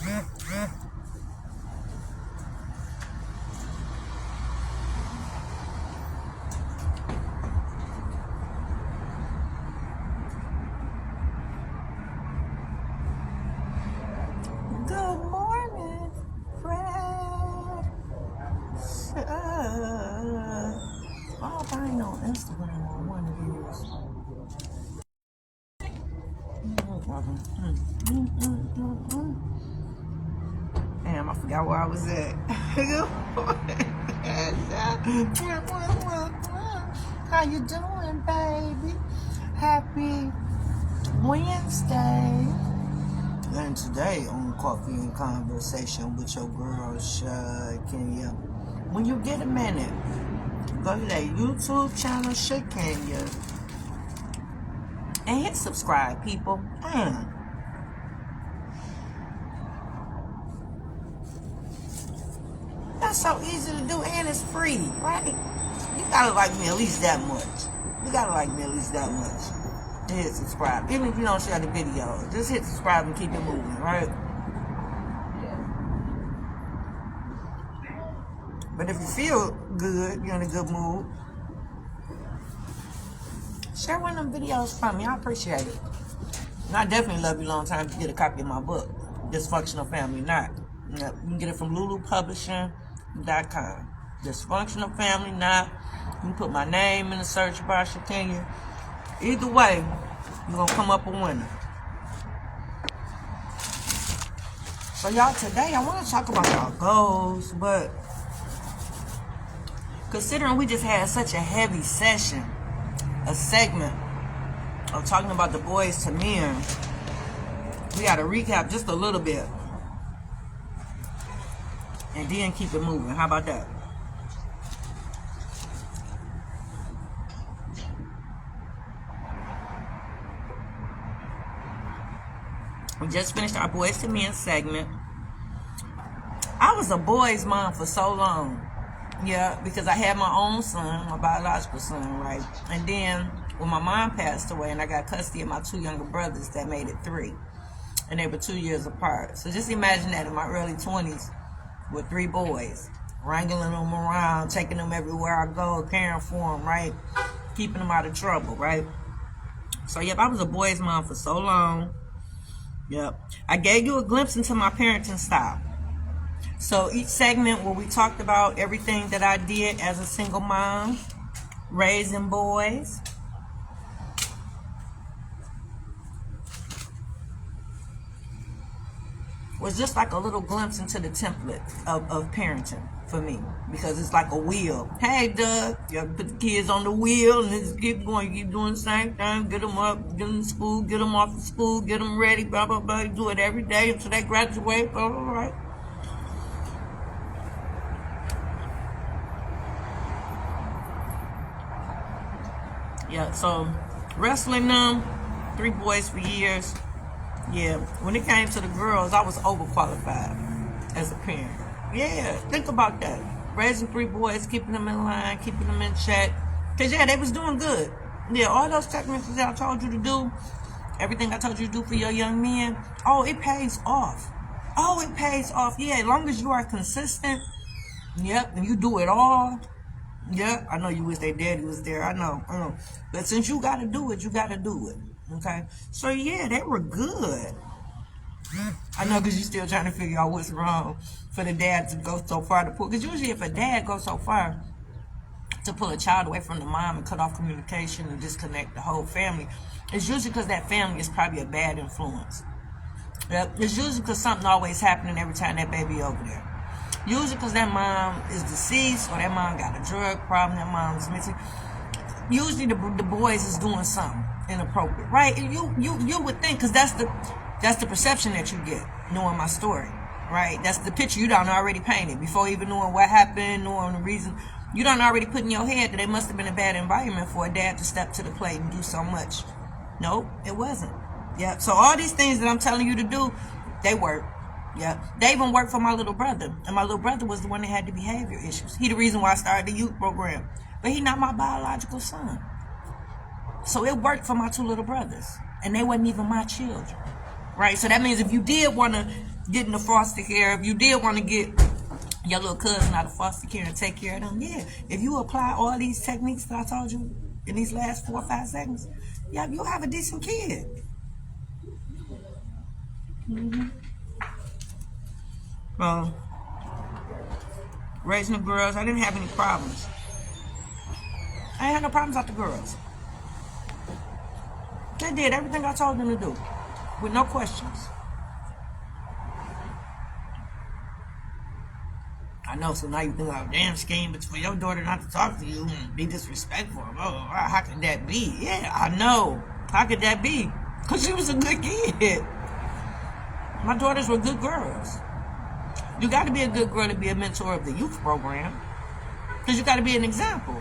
Good morning, Fred. I hope I ain't on Instagram on one of these. Damn, I forgot where I was at. How you doing, baby? Happy Wednesday. And today on Coffee and Conversation with your girl, Shakenya. When you get a minute, go to that YouTube channel, Shakenya, and hit subscribe, people. That's so easy to do, and it's free, right? You gotta like me at least that much. You gotta like me at least that much. Hit subscribe. Even if you don't share the video, just hit subscribe and keep it moving, right? But if you feel good, you're in a good mood, share one of them videos from me. I appreciate it. And I definitely love you long time to get a copy of my book, Dysfunctional Family Knot. You can get it from lulupublishing.com. Dysfunctional Family Knot. You can put my name in the search bar, Shakenya. Either way, you're going to come up a winner. So y'all, today I want to talk about y'all goals, but considering we just had such a heavy session, a segment of talking about the boys to men, we got to recap just a little bit and then keep it moving. How about that? We just finished our Boys to Men segment. I was a boy's mom for so long. Yeah, because I had my own son, my biological son, right? And then when my mom passed away and I got custody of my two younger brothers, that made it 3. And they were 2 years apart. So just imagine that in my early 20s with 3 boys, wrangling them around, taking them everywhere I go, caring for them, right? Keeping them out of trouble, right? So, yep, I was a boy's mom for so long. Yep. I gave you a glimpse into my parenting style. So each segment where we talked about everything that I did as a single mom, raising boys, was just like a little glimpse into the template of parenting for me, because it's like a wheel. Hey, Doug, you have to put the kids on the wheel and just keep going. You keep doing the same thing. Get them up, get them to school, get them off of school, get them ready, blah, blah, blah. You do it every day until they graduate, blah, blah, blah. Yeah, so wrestling them, 3 boys for years. Yeah, when it came to the girls, I was overqualified as a parent. Yeah, think about that. Raising 3 boys, keeping them in line, keeping them in check. Because, yeah, they was doing good. Yeah, all those techniques that I told you to do, everything I told you to do for your young men, oh, it pays off. Oh, it pays off. Yeah, as long as you are consistent, yep, and you do it all. Yeah, I know you wish their daddy was there. I know. But since you got to do it, you got to do it. Okay? So, yeah, they were good. I know, because you're still trying to figure out what's wrong for the dad to go so far to pull. Because usually if a dad goes so far to pull a child away from the mom and cut off communication and disconnect the whole family, it's usually because that family is probably a bad influence. Yep. It's usually because something always happening every time that baby over there. Usually because that mom is deceased, or that mom got a drug problem, that mom is missing. Usually the boys is doing something inappropriate, right? You would think, because that's the perception that you get knowing my story, right? That's the picture you done already painted before even knowing what happened, knowing the reason. You done already put in your head that it must have been a bad environment for a dad to step to the plate and do so much. Nope, it wasn't. Yeah. So all these things that I'm telling you to do, they work. Yeah, they even worked for my little brother. And my little brother was the one that had the behavior issues. He the reason why I started the youth program. But he not my biological son. So it worked for my 2 little brothers. And they wasn't even my children. Right? So that means if you did want to getting the foster care. If you did want to get your little cousin out of foster care and take care of them, yeah. If you apply all these techniques that I told you in these last 4 or 5 seconds, yeah, you'll have a decent kid. Well, raising the girls, I didn't have any problems. I ain't had no problems with the girls. They did everything I told them to do, with no questions. I know, so now you think, oh, damn scheme, but for your daughter not to talk to you and be disrespectful. Oh, how can that be? Yeah, I know. How could that be? Because she was a good kid. My daughters were good girls. You got to be a good girl to be a mentor of the youth program. Because you got to be an example.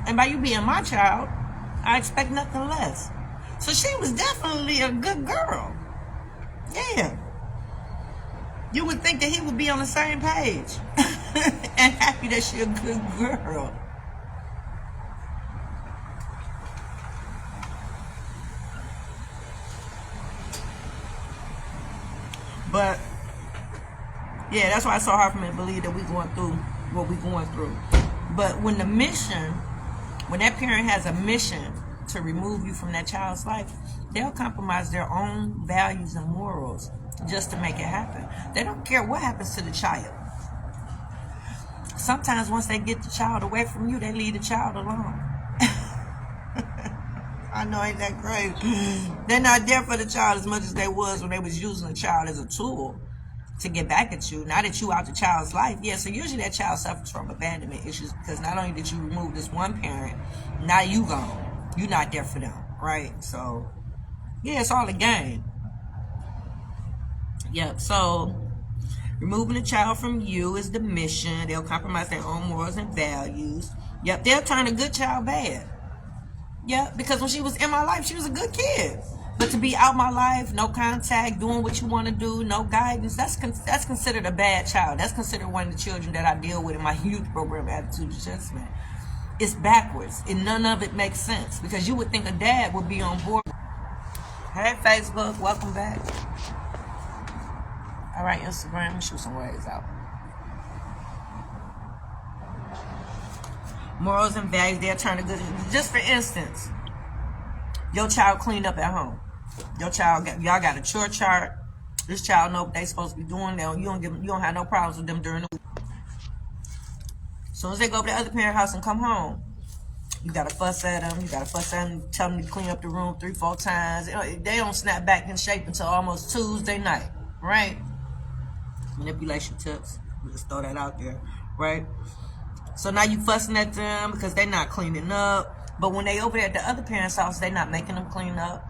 And by you being my child, I expect nothing less. So she was definitely a good girl. Yeah. You would think that he would be on the same page. And happy that she's a good girl. But, yeah, that's why it's so hard for me to believe that we're going through what we're going through. But when that parent has a mission to remove you from that child's life, they'll compromise their own values and morals just to make it happen. They don't care what happens to the child. Sometimes once they get the child away from you, they leave the child alone. I know, ain't that crazy? They're not there for the child as much as they was when they was using the child as a tool to get back at you. Now that you out the child's life, yeah, so usually that child suffers from abandonment issues because not only did you remove this one parent, now you gone. You're not there for them, right? So, yeah, it's all a game. Yep, so removing the child from you is the mission. They'll compromise their own morals and values. Yep, they'll turn a good child bad. Yep, because when she was in my life, she was a good kid. But to be out my life, no contact, doing what you want to do, no guidance, that's considered a bad child. That's considered one of the children that I deal with in my youth program, Attitude Adjustment. It's backwards, and none of it makes sense because you would think a dad would be on board. Hey, Facebook, welcome back. All right, Instagram, let me shoot some waves out. Morals and values, they'll turn a good. Just for instance, your child cleaned up at home. Y'all got a chore chart. This child know what they supposed to be doing. You don't have no problems with them during the week. As soon as they go to the other parent house and come home, you gotta fuss at them. You gotta fuss at them, tell them to clean up the room 3-4 times. They don't snap back in shape until almost Tuesday night, right? Manipulation tips. Just throw that out there, right? So now you fussing at them because they're not cleaning up. But when they over there at the other parent's house, they're not making them clean up.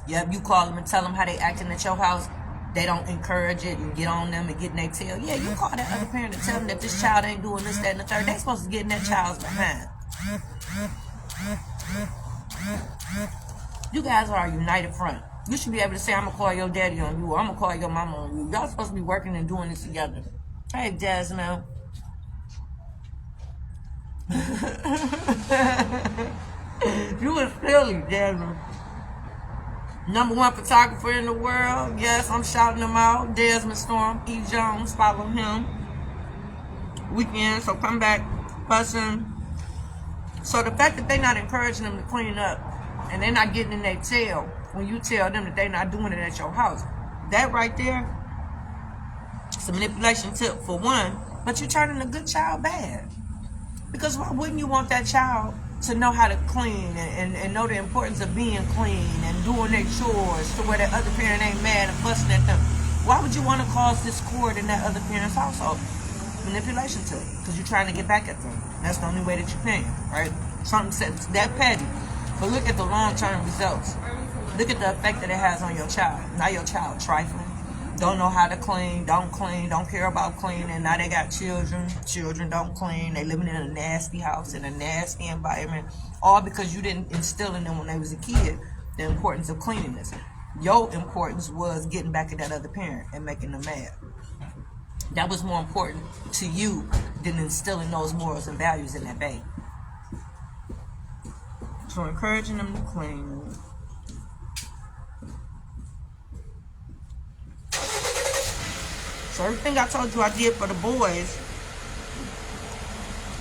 Yep, you call them and tell them how they acting at your house. They don't encourage it and get on them and get in their tail. Yeah, you call that other parent and tell them that this child ain't doing this, that, and the third. They supposed to get in that child's behind. You guys are a united front. You should be able to say, I'm going to call your daddy on you, or I'm going to call your mama on you. Y'all supposed to be working and doing this together. Hey, Jasmine. You was silly, Jasmine. #1 photographer in the world. Yes, I'm shouting them out. Desmond Storm, E. Jones, follow him. Weekend, so come back, fussing. So the fact that they're not encouraging them to clean up and they're not getting in their tail when you tell them that they're not doing it at your house, that right there, it's a manipulation tip for one, but you're turning a good child bad. Because why wouldn't you want that child to know how to clean and know the importance of being clean and doing their chores to where that other parent ain't mad and fussing at them? Why would you want to cause discord in that other parent's household? Manipulation tip, because you're trying to get back at them. That's the only way that you can, right? Something that petty. But look at the long-term results. Look at the effect that it has on your child. Now your child trifling, don't know how to clean, don't care about cleaning. Now they got children don't clean. They living in a nasty house, in a nasty environment, all because you didn't instill in them when they was a kid the importance of cleanliness. Your importance was getting back at that other parent and making them mad. That was more important to you than instilling those morals and values in that baby. So encouraging them to clean. So everything I told you I did for the boys,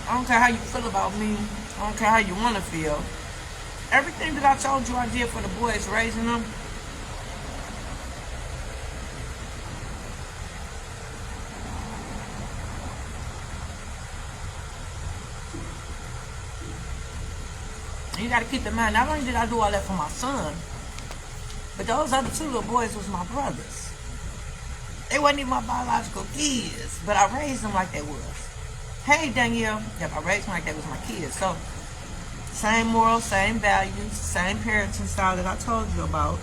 I don't care how you feel about me. I don't care how you want to feel. Everything that I told you I did for the boys, raising them, you got to keep in mind, not only did I do all that for my son, but those other two little boys was my brothers. They wasn't even my biological kids, but I raised them like they was. Hey, Danielle. Yep, I raised them like they was my kids. So, same morals, same values, same parenting style that I told you about.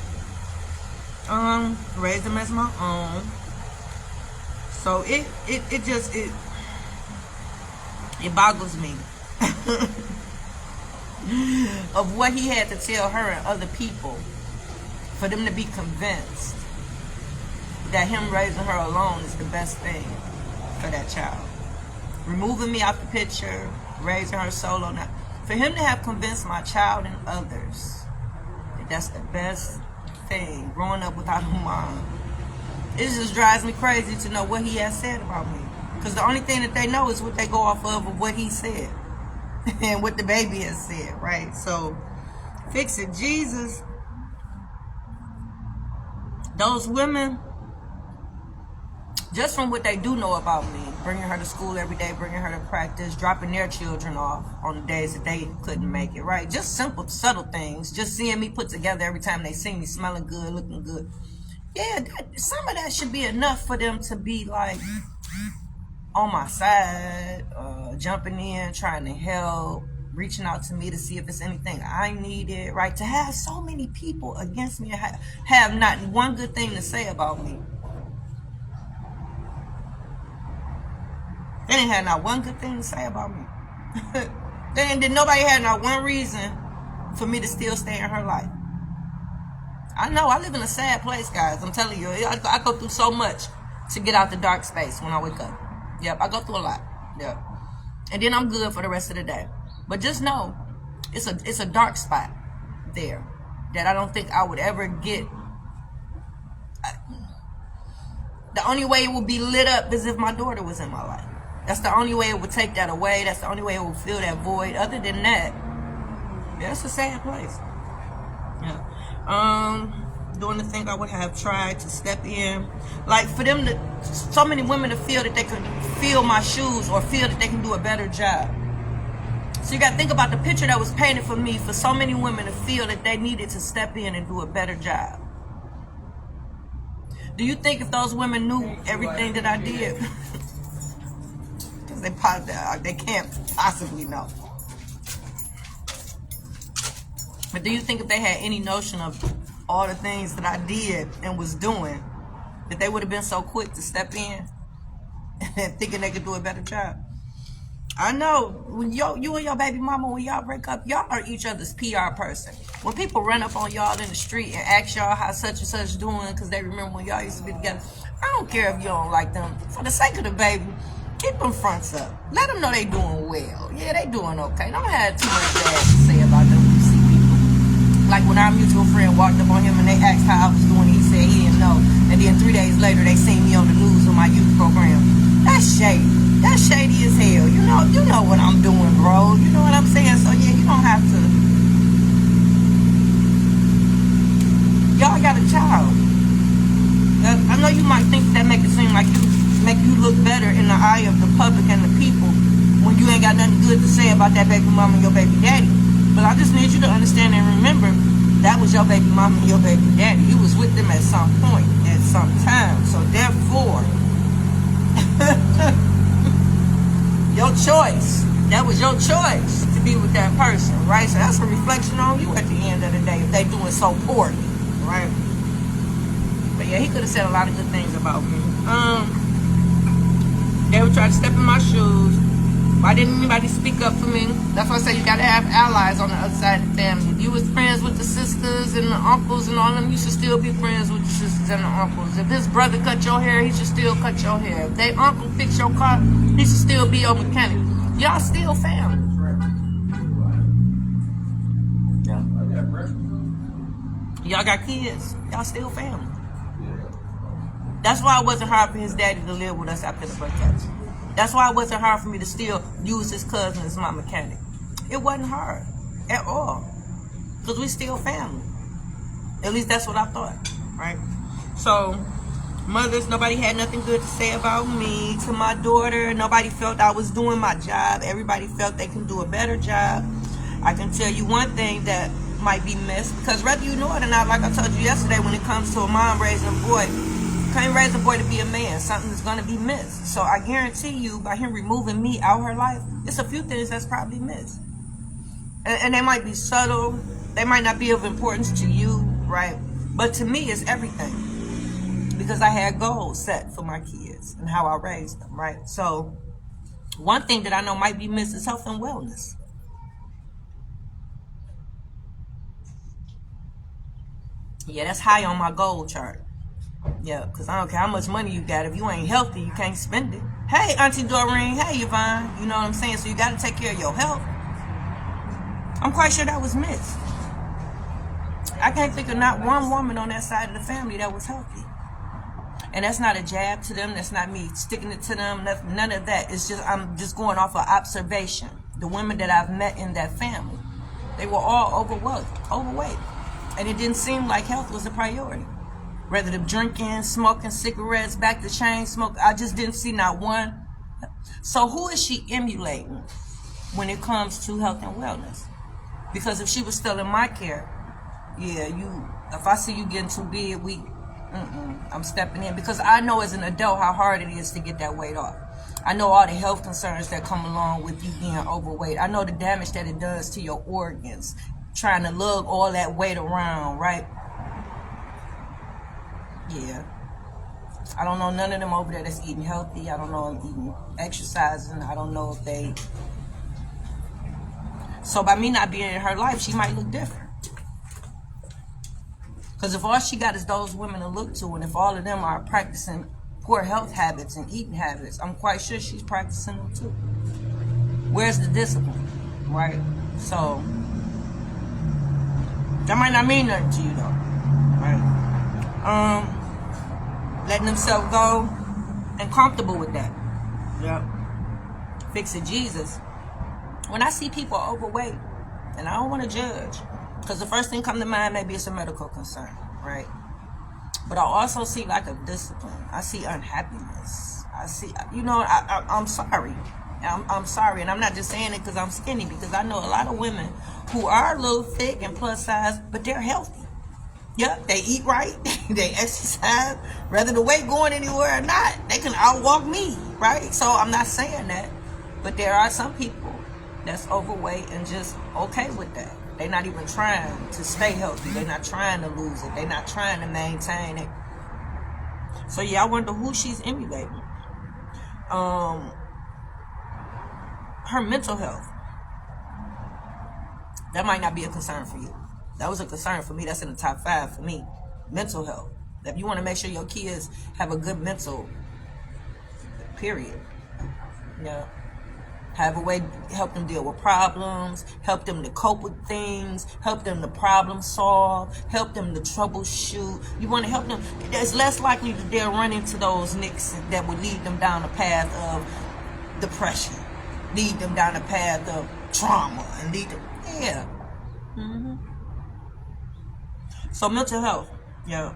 Raised them as my own. So, it boggles me. Of what he had to tell her and other people for them to be convinced that him raising her alone is the best thing for that child. Removing me out the picture, raising her solo. Now, for him to have convinced my child and others that that's the best thing, growing up without a mom, it just drives me crazy to know what he has said about me. Because the only thing that they know is what they go off of what he said. And what the baby has said, right? So, fix it, Jesus. Those women, just from what they do know about me, bringing her to school every day, bringing her to practice, dropping their children off on the days that they couldn't make it, right? Just simple, subtle things. Just seeing me put together every time they see me, smelling good, looking good. Yeah, some of that should be enough for them to be like on my side, jumping in, trying to help, reaching out to me to see if it's anything I needed, right? To have so many people against me and have not one good thing to say about me. They didn't have not one good thing to say about me. Nobody had not one reason for me to still stay in her life. I know, I live in a sad place, guys. I'm telling you, I go through so much to get out the dark space when I wake up. Yep, I go through a lot. Yep. And then I'm good for the rest of the day. But just know, it's a dark spot there that I don't think I would ever get. The only way it would be lit up is if my daughter was in my life. That's the only way it would take that away. That's the only way it would fill that void. Other than that, yeah, it's a sad place. Yeah. Doing the thing I would have tried to step in. Like for them to, so many women to feel that they can fill my shoes or feel that they can do a better job. So you got to think about the picture that was painted for me for so many women to feel that they needed to step in and do a better job. Do you think if those women knew everything that I did, because they can't possibly know. But do you think if they had any notion of all the things that I did and was doing, that they would have been so quick to step in and thinking they could do a better job? I know, when you and your baby mama, when y'all break up, y'all are each other's PR person. When people run up on y'all in the street and ask y'all how such and such doing because they remember when y'all used to be together, I don't care if you don't like them. For the sake of the baby, keep them fronts up. Let them know they doing well. Yeah, they doing okay. Don't have too much bad to say about them when you see people. Like when our mutual friend walked up on him and they asked how I was doing, he said he didn't know. And then 3 days later, they seen me on the news on my youth program. That's shady. That's shady as hell. You know what I'm doing, bro. You know what I'm saying? So yeah, you don't have to. Y'all got a child. I know you might think that make it seem like make you look better in the eye of the public and the people when you ain't got nothing good to say about that baby mama and your baby daddy. But I just need you to understand and remember that was your baby mama and your baby daddy. You was with them at some point, at some time. So therefore, your choice. That was your choice to be with that person, right? So that's a reflection on you at the end of the day if they doing so poorly, right? But yeah, he could have said a lot of good things about me. They would try to step in my shoes. Why didn't anybody speak up for me? That's why I say you gotta have allies on the other side of the family. If you was friends with the sisters and the uncles and all them, you should still be friends with the sisters and the uncles. If his brother cut your hair, he should still cut your hair. If they uncle fix your car, he should still be your mechanic. Y'all still family. Yeah. Y'all got kids. Y'all still family. That's why it wasn't hard for his daddy to live with us after the breakup. That's why it wasn't hard for me to still use his cousin as my mechanic. It wasn't hard at all. Because we still family. At least that's what I thought, right? So, mothers, nobody had nothing good to say about me. To my daughter, nobody felt I was doing my job. Everybody felt they can do a better job. I can tell you one thing that might be missed, because whether you know it or not, like I told you yesterday, when it comes to a mom raising a boy, you can't raise a boy to be a man. Something is going to be missed. So I guarantee you, by him removing me out of her life, it's a few things that's probably missed. And they might be subtle. They might not be of importance to you, right? But to me, it's everything. Because I had goals set for my kids and how I raised them, right? So one thing that I know might be missed is health and wellness. Yeah, that's high on my goal chart. Yeah, because I don't care how much money you got. If you ain't healthy, you can't spend it. Hey, Auntie Doreen. Hey, Yvonne. You know what I'm saying? So you got to take care of your health. I'm quite sure that was missed. I can't think of not one woman on that side of the family that was healthy. And that's not a jab to them. That's not me sticking it to them. None of that. It's just, I'm just going off of observation. The women that I've met in that family, they were all overweight. And it didn't seem like health was a priority. Rather than drinking, smoking cigarettes, back to chain smoke, I just didn't see not one. So who is she emulating when it comes to health and wellness? Because if she was still in my care, yeah, if I see you getting too big, I'm stepping in. Because I know as an adult how hard it is to get that weight off. I know all the health concerns that come along with you being overweight. I know the damage that it does to your organs, trying to lug all that weight around, right? Yeah. I don't know none of them over there that's eating healthy. I don't know them eating, exercising. I don't know if they... So by me not being in her life, she might look different. Because if all she got is those women to look to, and if all of them are practicing poor health habits and eating habits, I'm quite sure she's practicing them too. Where's the discipline, right? So, that might not mean nothing to you though, right? Letting themselves go and comfortable with that. Yep. Fix it, Jesus. When I see people overweight, and I don't want to judge, because the first thing come to mind, maybe it's a medical concern, right? But I also see lack of discipline. I see unhappiness. I see, I'm sorry. I'm sorry, and I'm not just saying it because I'm skinny, because I know a lot of women who are a little thick and plus size, but they're healthy. Yep, they eat right, they exercise, whether the weight going anywhere or not, they can outwalk me, right? So I'm not saying that, but there are some people that's overweight and just okay with that. They're not even trying to stay healthy. They're not trying to lose it. They're not trying to maintain it. So yeah, I wonder who she's emulating. Her mental health. That might not be a concern for you. That was a concern for me. That's in the top 5 for me. Mental health. If you want to make sure your kids have a good mental period. Yeah. Have a way to help them deal with problems, help them to cope with things, help them to problem solve, help them to troubleshoot. You want to help them. It's less likely that they'll run into those nicks that would lead them down a path of depression, lead them down a path of trauma, and lead them. Yeah. Mm-hmm. So mental health, yeah.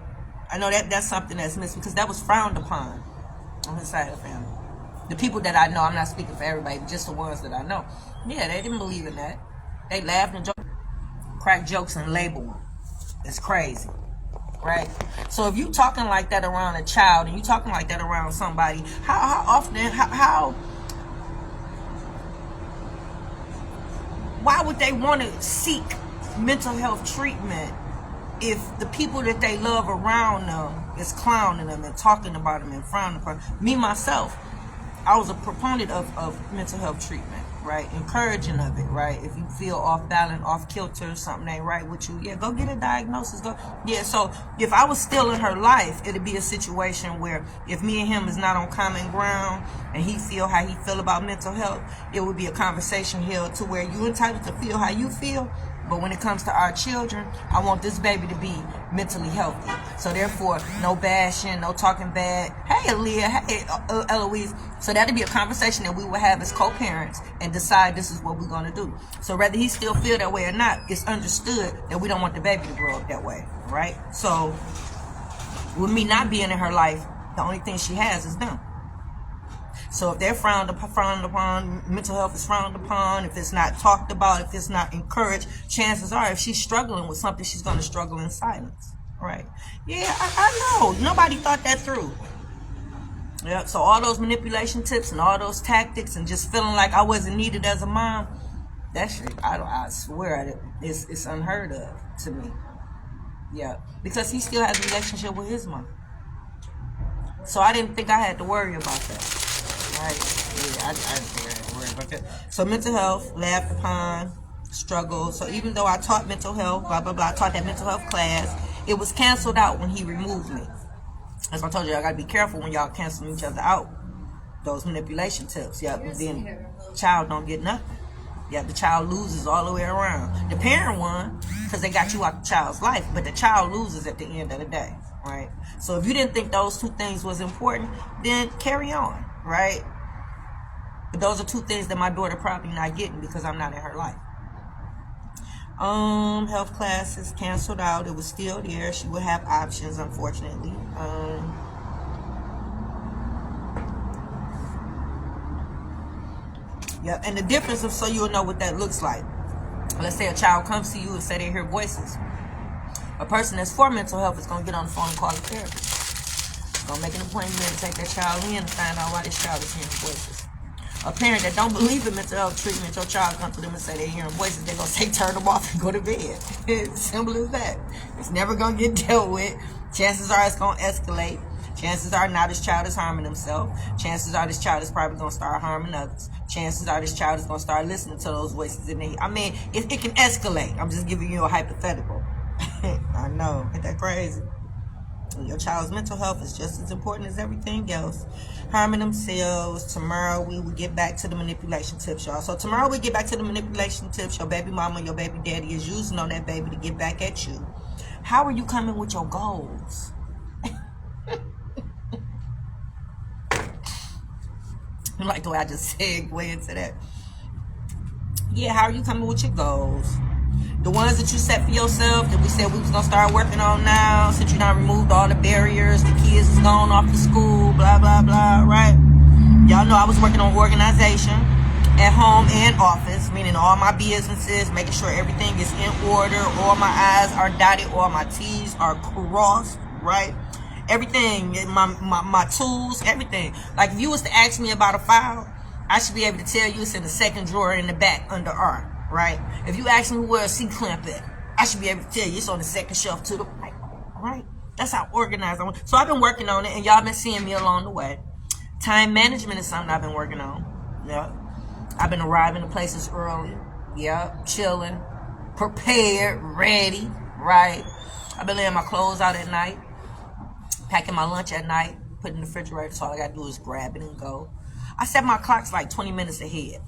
I know that's something that's missing, because that was frowned upon on his side of the family. The people that I know, I'm not speaking for everybody, but just the ones that I know. Yeah, they didn't believe in that. They laughed and joked, crack jokes and label them. It's crazy, right? So if you talking like that around a child, and you talking like that around somebody, how often, why would they want to seek mental health treatment if the people that they love around them is clowning them and talking about them and frowning upon them? Me, myself, I was a proponent of mental health treatment, right? Encouraging of it, right? If you feel off balance, off kilter, something ain't right with you, yeah, go get a diagnosis. Go, yeah. So if I was still in her life, it'd be a situation where if me and him is not on common ground, and he feel how he feel about mental health, it would be a conversation held to where you entitled to feel how you feel, But when it comes to our children, I want this baby to be mentally healthy. So therefore, no bashing, no talking bad. Hey, Aaliyah, hey, Eloise. So that'll be a conversation that we will have as co-parents and decide this is what we're going to do. So whether he still feel that way or not, it's understood that we don't want the baby to grow up that way, right? So with me not being in her life, the only thing she has is them. So if they're frowned upon, mental health is frowned upon, if it's not talked about, if it's not encouraged, chances are if she's struggling with something, she's going to struggle in silence, right? Yeah, I know. Nobody thought that through. Yeah, so all those manipulation tips and all those tactics and just feeling like I wasn't needed as a mom, that shit, I swear, it's unheard of to me. Yeah, because he still has a relationship with his mom. So I didn't think I had to worry about that. Right? Yeah, I didn't worry about that. So mental health, laughed upon, struggled. So even though I taught mental health, blah, blah, blah, I taught that mental health class, it was canceled out when he removed me. As I told you, I got to be careful when y'all cancel each other out. Those manipulation tips. Yeah, then the child don't get nothing. Yeah, the child loses all the way around. The parent won because they got you out the child's life, but the child loses at the end of the day, right? So if you didn't think those two things was important, then carry on, right? But those are two things that my daughter probably not getting because I'm not in her life. Health classes canceled out. It was still there. She would have options, unfortunately. Yeah, and the difference of, so you'll know what that looks like. Let's say a child comes to you and say they hear voices. A person that's for mental health is going to get on the phone and call a therapist. Going to make an appointment and take that child in and find out why this child is hearing voices. A parent that don't believe in mental health treatment, your child comes to them and say they're hearing voices, they're going to say turn them off and go to bed. It's simple as that. It's never going to get dealt with. Chances are it's going to escalate. Chances are now this child is harming himself. Chances are this child is probably going to start harming others. Chances are this child is going to start listening to those voices in their... I mean, it can escalate. I'm just giving you a hypothetical. I know. Ain't that crazy? Your child's mental health is just as important as everything else. Harming themselves. Tomorrow we will get back to the manipulation tips, y'all. So tomorrow we get back to the manipulation tips. Your baby mama, your baby daddy is using on that baby to get back at you. How are you coming with your goals? I like the way I just segued into that. Yeah, how are you coming with your goals? The ones that you set for yourself that we said we was going to start working on now, since you done removed all the barriers, the kids is gone off to school, blah, blah, blah, right? Y'all know I was working on organization at home and office, meaning all my businesses, making sure everything is in order, all my I's are dotted, all my T's are crossed, right? Everything, my tools, everything. Like if you was to ask me about a file, I should be able to tell you it's in the second drawer in the back under R. Right? If you ask me where a C-clamp at, I should be able to tell you it's on the second shelf to the right. Right? That's how organized I want. So I've been working on it, and y'all been seeing me along the way. Time management is something I've been working on. Yeah. I've been arriving to places early. Yeah. Chilling. Prepared. Ready. Right? I've been laying my clothes out at night. Packing my lunch at night. Putting in the refrigerator. So all I got to do is grab it and go. I set my clocks like 20 minutes ahead.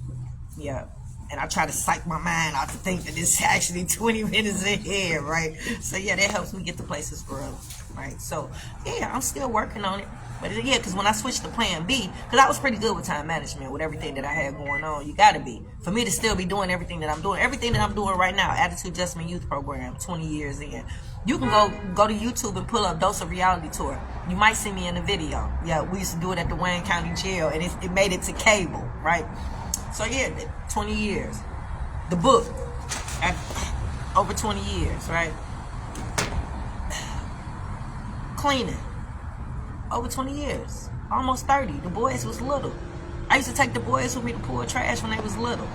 Yeah. And I try to psych my mind out to think that it's actually 20 minutes ahead, right? So, yeah, that helps me get to places early, right? So, yeah, I'm still working on it. But, yeah, because when I switched to Plan B, because I was pretty good with time management, with everything that I had going on. You got to be. For me to still be doing everything that I'm doing right now, Attitude Adjustment Youth Program, 20 years in. You can go to YouTube and pull up Dose of Reality Tour. You might see me in the video. Yeah, we used to do it at the Wayne County Jail, and it made it to cable, right? So, yeah, 20 years. The book, at over 20 years, right? Cleaning, over 20 years. Almost 30. The boys was little. I used to take the boys with me to pull trash when they was little.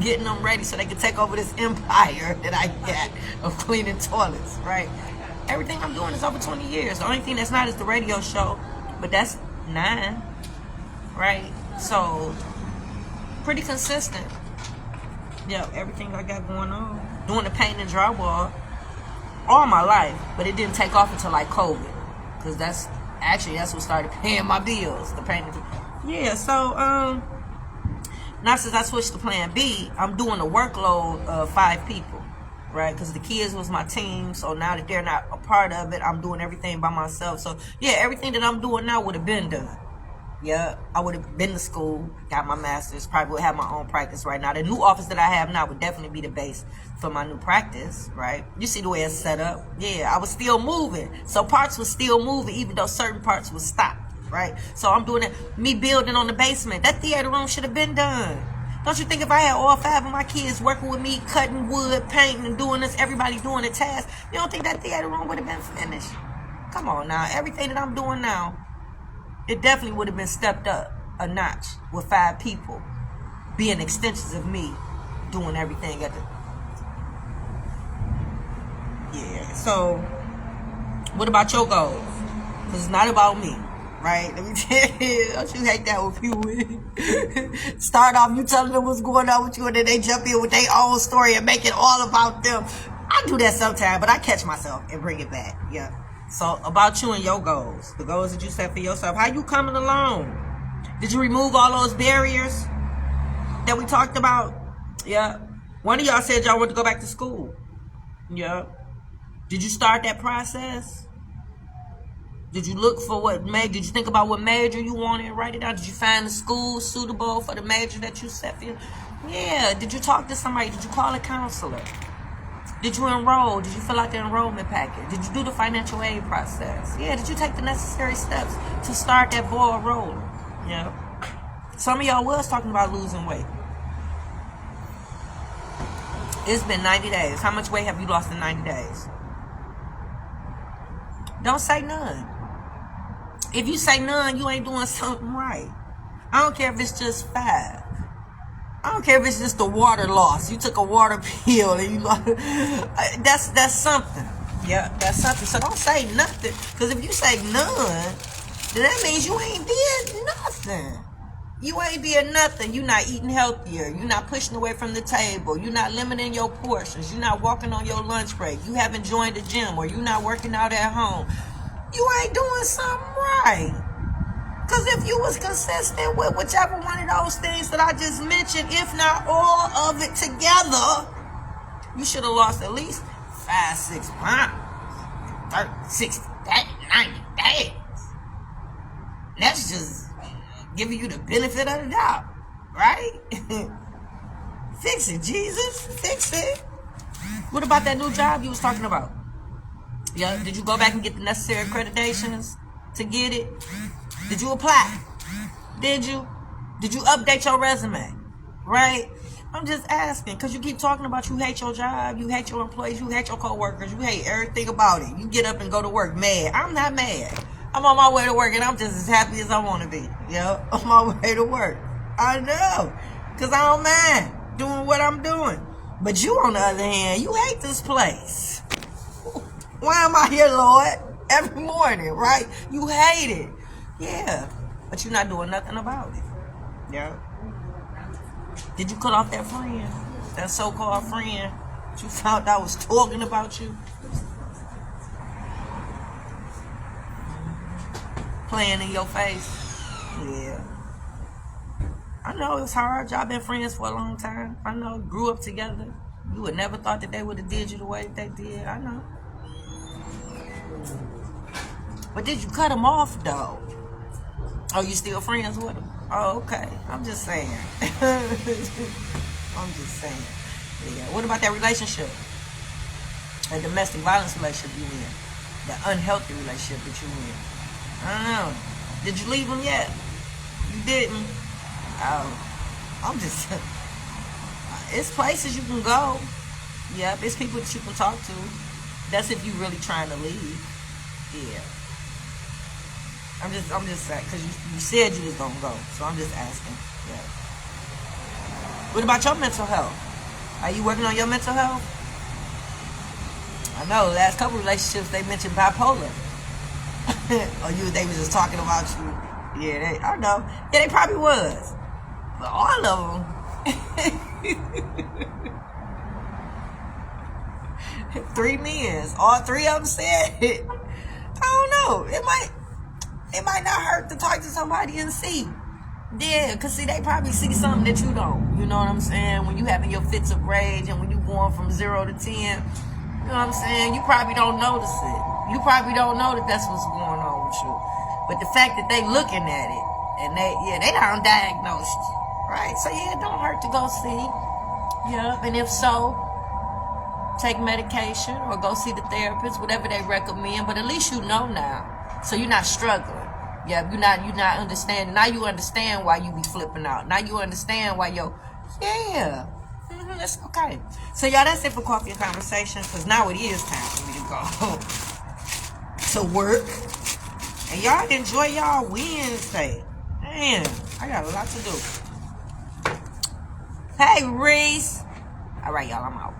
Getting them ready so they could take over this empire that I got of cleaning toilets, right? Everything I'm doing is over 20 years. The only thing that's not is the radio show, but that's 9, right? So... pretty consistent. Yeah, everything I got going on. Doing the paint and drywall all my life, but it didn't take off until like COVID, because that's what started paying my bills. The paint and yeah. So now since I switched to Plan B, I'm doing a workload of 5 people. right? Because the kids was my team. So now that they're not a part of it, I'm doing everything by myself. So yeah, everything that I'm doing now would have been done. Yeah, I would have been to school, got my master's, probably would have my own practice right now. The new office that I have now would definitely be the base for my new practice, right? You see the way it's set up? Yeah, I was still moving. So parts was still moving, even though certain parts was stopped, right? So I'm doing it, me building on the basement. That theater room should have been done. Don't you think if I had all 5 of my kids working with me, cutting wood, painting, and doing this, everybody doing the task, you don't think that theater room would have been finished? Come on now, everything that I'm doing now, it definitely would have been stepped up a notch with 5 people being extensions of me doing everything at the... Yeah, so what about your goals? Because it's not about me, right? Let me tell you, don't you hate that with people? Start off, you telling them what's going on with you, and then they jump in with their own story and make it all about them. I do that sometimes, but I catch myself and bring it back, yeah. So, about you and your goals, the goals that you set for yourself, how you coming along? Did you remove all those barriers that we talked about? Yeah. One of y'all said y'all want to go back to school. Yeah. Did you start that process? Did you look for what major? Did you think about what major you wanted and write it down? Did you find the school suitable for the major that you set for you? Yeah. Did you talk to somebody? Did you call a counselor? Did you enroll? Did you fill out the enrollment packet? Did you do the financial aid process? Yeah, did you take the necessary steps to start that ball rolling? Yeah. Some of y'all was talking about losing weight. It's been 90 days. How much weight have you lost in 90 days? Don't say none. If you say none, you ain't doing something right. I don't care if it's just 5. I don't care if it's just the water loss. You took a water pill and you lost. That's something. Yeah, that's something. So don't say nothing. Because if you say none, then that means you ain't did nothing. You ain't did nothing. You're not eating healthier. You're not pushing away from the table. You're not limiting your portions. You're not walking on your lunch break. You haven't joined the gym, or you're not working out at home. You ain't doing something right. Because if you was consistent with whichever one of those things that I just mentioned, if not all of it together, you should have lost at least 5-6 pounds. 30, 60, 90 days. That's just giving you the benefit of the doubt, right? Fix it, Jesus. Fix it. What about that new job you was talking about? Yeah, did you go back and get the necessary accreditations to get it? Did you apply? Did you? Did you update your resume? Right? I'm just asking, because you keep talking about you hate your job, you hate your employees, you hate your co-workers, you hate everything about it. You get up and go to work mad. I'm not mad. I'm on my way to work and I'm just as happy as I want to be. Yeah, on my way to work. I know. Because I don't mind doing what I'm doing. But you, on the other hand, you hate this place. Why am I here, Lord? Every morning, right? You hate it. Yeah, but you're not doing nothing about it. Yeah. Did you cut off that friend? That so-called friend that you found out was talking about you? Playing in your face? Yeah. I know it's hard. Y'all been friends for a long time. I know. Grew up together. You would never thought that they would have did you the way that they did. I know. But did you cut them off, though? Oh, you still friends with them? Oh, okay. I'm just saying. I'm just saying. Yeah. What about that relationship? That domestic violence relationship you in? That unhealthy relationship that you in? I don't know. Did you leave them yet? You didn't? Oh. I'm just... It's places you can go. Yep. It's people that you can talk to. That's if you really trying to leave. Yeah. I'm just saying, because you said you was going to go. So I'm just asking. Yeah. What about your mental health? Are you working on your mental health? I know, the last couple relationships, they mentioned bipolar. Or they was just talking about you. Yeah, I know. Yeah, they probably was. But all of them. 3 men. All 3 of them said it. I don't know. It might not hurt to talk to somebody and see. Yeah, because see, they probably see something that you don't. You know what I'm saying? When you having your fits of rage and when you going from 0 to 10, you know what I'm saying? You probably don't notice it. You probably don't know that that's what's going on with you. But the fact that they looking at it and they don't diagnose you. Right? So yeah, it don't hurt to go see. Yeah. And if so, take medication or go see the therapist, whatever they recommend. But at least you know now. So you're not struggling. Yeah, you're not understanding. Now you understand why you be flipping out. Now you understand why that's okay. So y'all, that's it for Coffee and Conversation, because now it is time for me to go to work. And y'all enjoy y'all Wednesday. Man, I got a lot to do. Hey, Reese. All right, y'all, I'm out.